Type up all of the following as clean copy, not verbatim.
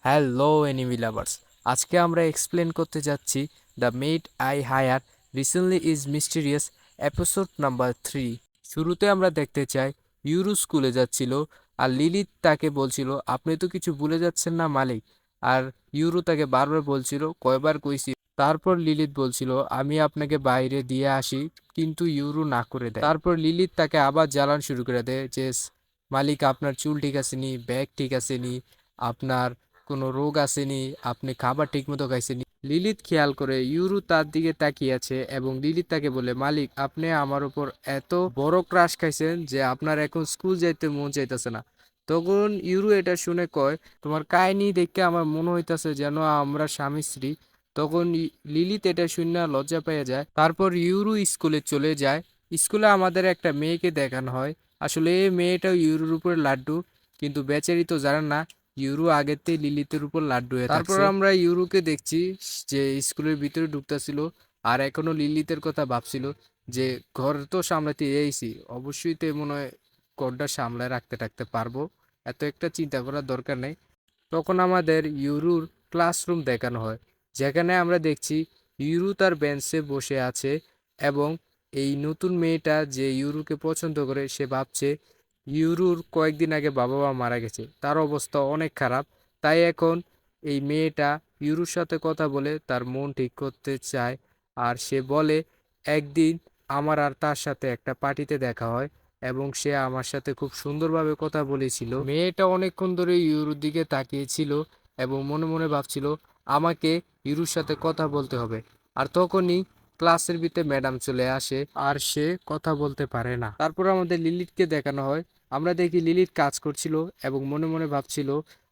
Hello enemy lovers, আজকে আমরা explain করতে যাচ্ছি the maid I hired recently is mysterious episode number 3। শুরুতে আমরা দেখতে চাই ইউরু স্কুলে যাচ্ছিল আর লিলিত তাকে বলছিল আপনি তো কিছু ভুলে যাচ্ছেন না মালিক। আর ইউরু তাকে বারবার বলছিল কয়বার কইছি। তারপর লিলিত বলছিল আমি আপনাকে বাইরে দিয়ে আসি, কিন্তু ইউরু না করে দেয়। তারপর লিলিত তাকে আবার জ্বালান শুরু করে দেয় যে মালিক আপনার চুল ঠিক আছে নি, ব্যাগ ঠিক আছে নি, আপনার কোনো রোগ আসেনি, আপনি খাবার ঠিকমতো খাইছেনি। লিলিত খেয়াল করে ইউরু তার দিকে তাকিয়ে আছে এবং লিলিত তাকে বলে মালিক আপনি আমার উপর এত বড় ক্রাশ খাইছেন যে আপনার এখন স্কুল যাইতে মন চাইতেছে না। তখন ইউরু এটা শুনে কয় তোমার কাহিনী দেখে আমার মনে হইতাছে যেন আমরা স্বামী স্ত্রী। তখন লিলিত এটা শুনে লজ্জা পেয়ে যায়। তারপর ইউরু স্কুলে চলে যায়। স্কুলে আমাদের একটা মেয়েকে দেখানো হয়। আসলে এই মেয়েটাও ইউরুর উপর লাড্ডু, কিন্তু বেচারি তো জানেন না ইউরো আগেতেই লিলিতের উপর লাড্ডু হয়ে তারপর আমরা ইউরোকে দেখছি যে স্কুলের ভিতরে ঢুকতেছিল আর এখনো লিলিতের কথা ভাবছিল যে ঘর তো সামলাতে এইছি, অবশ্যই তো মনে হয় ঘরটা সামলায় রাখতে রাখতে পারবো, এত একটা চিন্তা করার দরকার নেই। তখন আমাদের ইউরুর ক্লাসরুম দেখানো হয়, যেখানে আমরা দেখছি ইউরু তার বেঞ্চে বসে আছে এবং এই নতুন মেয়েটা যে ইউরুকে পছন্দ করে সে ভাবছে ইউরুর কয়েকদিন আগে বাবা মা মারা গেছে, তার অবস্থা অনেক খারাপ। তাই এখন এই মেয়েটা ইউরুর সাথে কথা বলে তার মন ঠিক করতে চায়। আর সে বলে একদিন আমার আর তার সাথে একটা পার্টিতে দেখা হয় এবং সে আমার সাথে খুব সুন্দরভাবে কথা বলেছিল। মেয়েটা অনেকক্ষণ ধরে ইউরোর দিকে তাকিয়েছিল এবং মনে মনে ভাবছিল আমাকে ইউরোর সাথে কথা বলতে হবে। আর তখনই ক্লাসের ভিতরে ম্যাডাম চলে আসে আর সে কথা বলতে পারে না। তারপর আমাদের লিলিতকে দেখানো হয়। আমরা দেখি লিলিত কাজ করছিল এবং মনে মনে ভাবছিল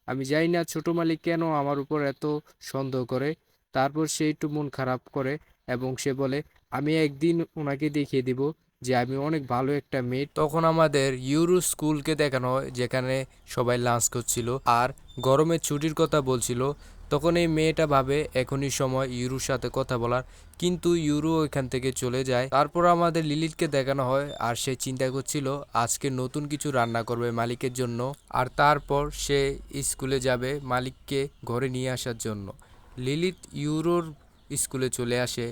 আমি জানি না ছোট মালিক কেন আমার উপর এত সন্দেহ করে। তারপর সে একটু মন খারাপ করে এবং সে বলে আমি একদিন ওনাকে দেখিয়ে দিব যে আমি অনেক ভালো একটা মেয়ে। তখন আমাদের ইউরো স্কুলকে দেখানো হয় যেখানে সবাই লাঞ্চ করছিল আর গরমের ছুটির কথা বলছিল। তখন এই মেয়েটা ভাবে এখনই সময় ইউরোর সাথে কথা বলার, কিন্তু ইউরো ওইখান থেকে চলে যায়। তারপর আমাদের লিলিতকে দেখানো হয় আর সে চিন্তা করছিল আজকে নতুন কিছু রান্না করবে মালিকের জন্য। আর তারপর সে স্কুলে যাবে মালিককে ঘরে নিয়ে আসার জন্য। লিলিত ইউরোর স্কুলে চলে আসে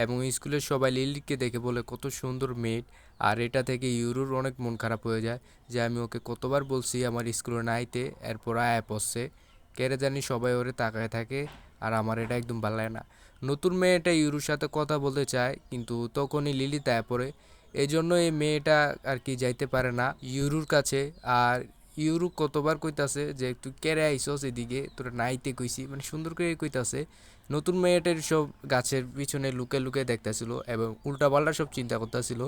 এবং স্কুলের সবাই লিলিতকে দেখে বলে কত সুন্দর মেয়ে। আর এটা থেকে ইউরোর অনেক মন খারাপ হয়ে যায় যে আমি ওকে কতবার বলছি আমার স্কুলে না আইতে, এরপর আয়া পড়ছে। কেড়ে জানি সবাই ওরে তাকায় থাকে আর আমার এটা একদম ভালো লাগে না। নতুন মেয়েটা ইউরোর সাথে কথা বলতে চায় কিন্তু তখনই লিলি আয়া পড়ে। এই জন্য এই মেয়েটা আর কি যাইতে পারে না ইউরোর কাছে। আর ইউরো কতবার কইতাছে যে তুই কেড়ে আইসস এদিকে, তোরা নাইতে কইছি, মানে সুন্দর করে কইতাছে। নতুন মেয়েটার সব গাছের পিছনে লুকে লুকে দেখতেছিল এবং উল্টাপাল্টা সব চিন্তা করতেছিল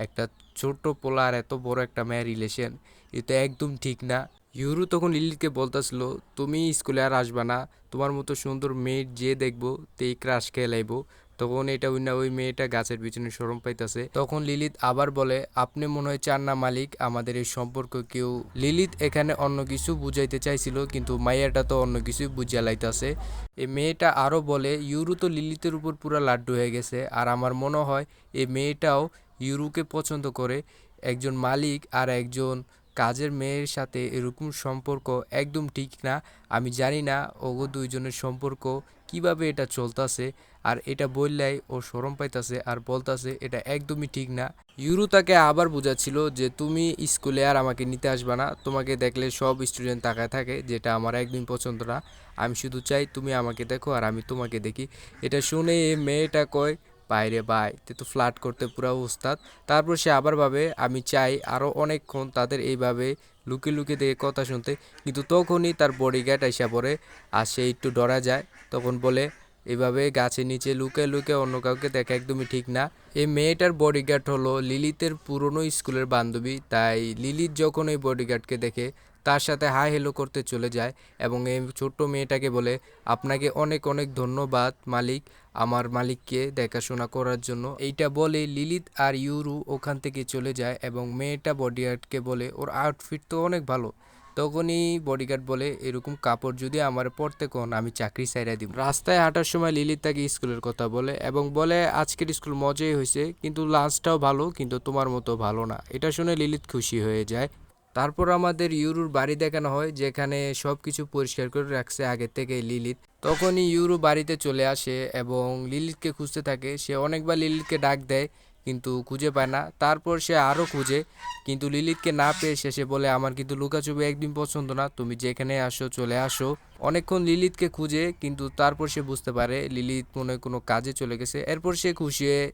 একটা ছোট পোলা আর এত বড় একটা মেয়ের রিলেশন, এটা একদম ঠিক না। ইউরু তখন লিলিকে বলতেছিল তুমি স্কুলে আর আসবা না, তোমার মতো সুন্দর মেয়ে যে দেখবো তেই ক্রাশ খেয়ে লাইবো। তখন এটা না ওই মেয়েটা গাছের পিছনে শরম পাইতাছে। তখন লিলিত আবার বলে আপনি মনে হয় চান না মালিক আমাদের এই সম্পর্ক কেউ। লিলিত এখানে অন্য কিছু বুঝাইতে চাইছিল কিন্তু মাইয়াটা তো অন্য কিছুই বুঝিয়া লাইতাছে। এই মেয়েটা আরো বলে ইউরু তো লিলিতের উপর পুরা লাড্ডু হয়ে গেছে আর আমার মনে হয় এই মেয়েটাও ইউরুকে পছন্দ করে। একজন মালিক আর একজন কাজের মেয়ের সাথে এরকম সম্পর্ক একদম ঠিক না। আমি জানি না ওগো দুইজনের সম্পর্ক কিভাবে এটা চলতেছে। আর এটা বললেই ও শরম পাইতাছে আর বলতাছে এটা একদমই ঠিক না। ইউরু তাকে আবার বুঝাচ্ছিল যে তুমি স্কুলে আর আমাকে নিতে আসবা না, তোমাকে দেখলে সব স্টুডেন্ট তাকায় থাকে, যেটা আমার একদম পছন্দ না। আমি শুধু চাই তুমি আমাকে দেখো আর আমি তোমাকে দেখি। এটা শুনে এই মেয়েটা কয় বাইরে বাই তে তো ফ্লার্ট করতে পুরা উস্তাদ। তারপর সে আবার ভাবে আমি চাই আরও অনেকক্ষণ তাদের এইভাবে লুকে লুকে দেখে কথা শুনতে, কিন্তু তখনই তার বডিগার্ড এসে পড়ে আর সে একটু ডরা যায়। তখন বলে এভাবে গাছের নিচে লুকে লুকে অন্য কাউকে দেখা একদমই ঠিক না। এই মেয়েটার বডিগার্ড হলো লিলিতের পুরনো স্কুলের বান্ধবী, তাই লিলিত যখন এই বডিগার্ডকে দেখে তার সাথে হাই হেলো করতে চলে যায় এবং এই ছোট্ট মেয়েটাকে বলে আপনাকে অনেক অনেক ধন্যবাদ মালিক আমার মালিককে দেখাশোনা করার জন্য। এইটা বলে লিলিত আর ইউরু ওখান থেকে চলে যায় এবং মেয়েটা বডিগার্ডকে বলে ওর আউটফিট তো অনেক ভালো। তখনই বডিগার্ড বলে এরকম কাপড় যদি আমার পরতে কোন আমি চাকরি ছাইড়া দিব। রাস্তায় হাঁটার সময় লিলিত তাকে স্কুলের কথা বলে এবং বলে আজকের স্কুল মজাই হয়েছে কিন্তু লাঞ্চটাও ভালো, কিন্তু তোমার মতো ভালো না। এটা শুনে লিলিত খুশি হয়ে যায়। তারপর আমাদের ইউরুর বাড়ি দেখানো হয়, যেখানে সবকিছু পরিষ্কার করে রাখছে আগে থেকে লিলিত। তখনই ইউরু বাড়িতে চলে আসে এবং লিলিতকে খুঁজতে থাকে। সে অনেকবার লিলিতকে ডাক দেয় কিন্তু খুঁজে পায় না। তারপর সে আরও খুঁজে কিন্তু লিলিতকে না পেয়ে শেষে বলে, আমার কিন্তু লুকাচুপি একদিন পছন্দ না, তুমি যেখানে আসো চলে আসো। অনেকক্ষণ লিলিতকে খুঁজে কিন্তু তারপর সে বুঝতে পারে লিলিত মনে হয় কোনো কাজে চলে গেছে। এরপর সে খুশি হয়ে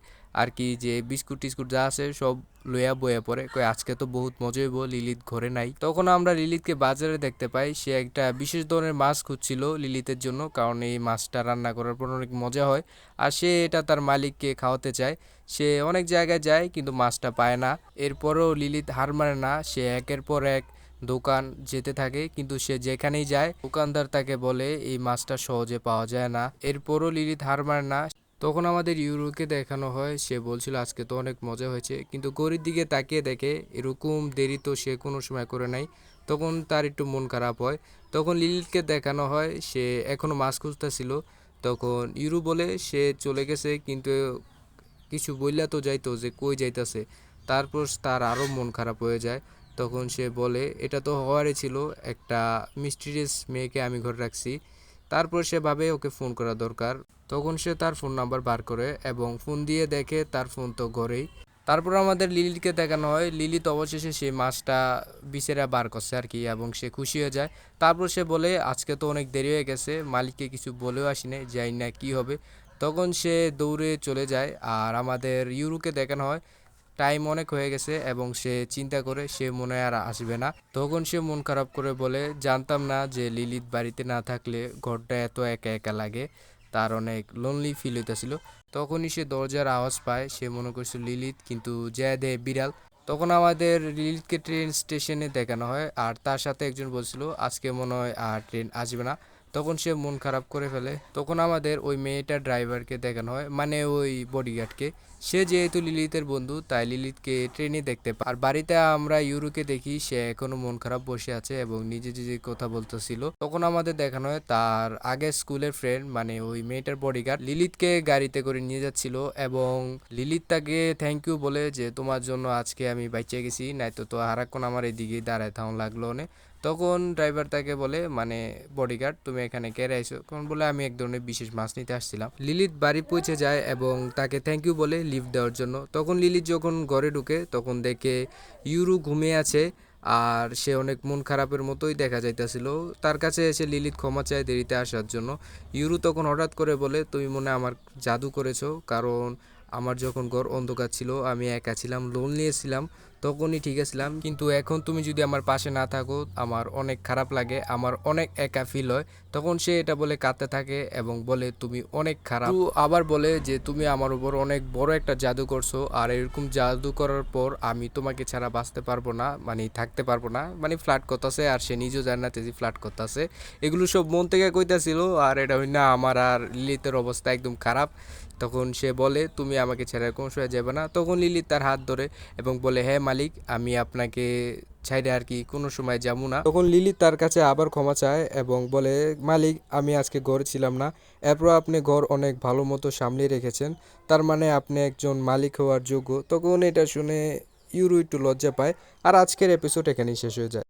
আর কি যে বিস্কুট টিস্কুট যা আছে সব লইয়া বইয়া পড়ে, কই আজকে তো বহুত মজা হইব, লিলিত ঘরে নাই। তখন আমরা লিলিতকে বাজারে দেখতে পাই, সে একটা বিশেষ ধরনের মাছ খুঁজছিল লিলিতের জন্য, কারণ এই মাছটা রান্না করার পর অনেক মজা হয় আর সে এটা তার মালিককে খাওয়াতে চায়। সে অনেক জায়গায় যায় কিন্তু মাছটা পায় না। এরপরও লিলিত হার মানে না, সে একের পর এক দোকান যেতে থাকে কিন্তু সে যেখানেই যায় দোকানদার তাকে বলে এই মাছটা সহজে পাওয়া যায় না। এরপরও লিলিত হার মানে না। তখন আমাদের ইউরোকে দেখানো হয়, সে বলছিল আজকে তো অনেক মজা হয়েছে কিন্তু ঘড়ির দিকে তাকিয়ে দেখে এরকম দেরি তো সে কোনো সময় করে নাই। তখন তার একটু মন খারাপ হয়। তখন লিলিতকে দেখানো হয় সে এখনো মাছ খুঁজতেছিল। তখন ইউরো বলে সে চলে গেছে কিন্তু কিছু বইলা তো যাইতো যে কই যাইতাছে। তারপর তার আরও মন খারাপ হয়ে যায়। তখন সে বলে এটা তো হওয়ারই ছিল, একটা মিস্টিরিয়াস মেয়েকে আমি ঘরে রাখছি। তারপর সে ভাবে ওকে ফোন করা দরকার। তখন সে তার ফোন নাম্বার বার করে এবং ফোন দিয়ে দেখে তার ফোন তো ঘরেই। তারপর আমাদের লিলিতকে দেখানো হয়, লিলিত অবশেষে সেই মাছটা বিচেরা বার করছে আর কি এবং সে খুশি হয়ে যায়। তারপর সে বলে আজকে তো অনেক দেরি হয়ে গেছে, মালিককে কিছু বলেও আসি নাই, যাই না কি হবে। তখন সে দৌড়ে চলে যায় আর আমাদের ইউরোকে দেখানো হয় টাইম অনেক হয়ে গেছে এবং সে চিন্তা করে সে মনে হয় আর আসবে না। তখন সে মন খারাপ করে বলে, জানতাম না যে লিলিত বাড়িতে না থাকলে ঘরটা এত একা একা লাগে, তার অনেক লোনলি ফিল হইতেছিল। তখনই সে দরজার আওয়াজ পায়, সে মনে করছিল লিলিত, কিন্তু জয় দে বিড়াল। তখন আমাদের লিলিতকে ট্রেন স্টেশনে দেখানো হয় আর তার সাথে একজন বলছিল আজকে মনে হয় আর ট্রেন আসবে না। তখন সে মন খারাপ করে ফেলে। তখন আমাদের ওই মেয়েটার ড্রাইভারকে দেখানো হয়, মানে ওই বডিগার্ডকে। সে যেহেতু লিলিতের বন্ধু তাই লিলিতকে ট্রেনে দেখতে পায়। আর বাড়িতে আমরা ইউরোকে দেখি সে এখনো মন খারাপ বসে আছে এবং নিজে নিজে কথা বলতেছিল। তখন আমাদের দেখানো হয় তার আগের স্কুলের ফ্রেন্ড, মানে ওই মেয়েটার বডিগার্ড লিলিতকে গাড়িতে করে নিয়ে যাচ্ছিল এবং লিলিত তাকে থ্যাংক ইউ বলে যে তোমার জন্য আজকে আমি বাইচে গেছি, নাইতো তো হারাক্ষণ আমার এদিকেই দাঁড়ায় থাকুন লাগলো অনেক। তখন ড্রাইভার তাকে বলে, মানে বডিগার্ড, তুমি এখানে কেড়ে আইছো? তখন বলে আমি এক ধরনের বিশেষ মাছ নিতে আসছিলাম। লিলিত বাড়ি পৌঁছে যায় এবং তাকে থ্যাংক ইউ বলে লিফট দেওয়ার জন্য। তখন লিলিত যখন ঘরে ঢুকে তখন দেখে ইউরু ঘুমিয়ে আছে আর সে অনেক মন খারাপের মতোই দেখা যাইতেছিল। তার কাছে এসে লিলিত ক্ষমা চায় দেরিতে আসার জন্য। ইউরু তখন হঠাৎ করে বলে, তুমি মনে হয় আমার জাদু করেছো, কারণ আমার যখন ঘর অন্ধকার ছিল আমি একা ছিলাম, লোন নিয়েছিলাম, তখনই ঠিক আছিলাম, কিন্তু এখন তুমি যদি আমার পাশে না থাকো আমার অনেক খারাপ লাগে, আমার অনেক একা ফিল হয়। তখন সে এটা বলে কাঁদতে থাকে এবং বলে তুমি অনেক খারাপ। আবার বলে যে তুমি আমার উপর অনেক বড় একটা জাদু করছো আর এরকম জাদু করার পর আমি তোমাকে ছাড়া বাঁচতে পারবো না, মানে থাকতে পারবো না, মানে ফ্লার্ট করতেছে আর সে নিজেও জানে না তেজি ফ্লার্ট করতেছে। এগুলো সব মন থেকে কইতাছিল আর এটা হই না আমার আর লিলিতের অবস্থা একদম খারাপ। তখন সে বলে তুমি আমাকে ছেড়ে কোনো সময় যাবে না। তখন লিলিত তার হাত ধরে এবং বলে হ্যাঁ মালিক, আমি আপনাকে ছাইড়ে আর কি কোনো সময় যাবো না। তখন লিলি তার কাছে আবার ক্ষমা চায় এবং বলে মালিক, আমি আজকে ঘরে ছিলাম না, এরপর আপনি ঘর অনেক ভালো মতো সামলে রেখেছেন, তার মানে আপনি একজন মালিক হওয়ার যোগ্য। তখন এটা শুনে ইউরু একটু লজ্জা পায় আর আজকের এপিসোড এখানেই শেষ হয়ে যায়।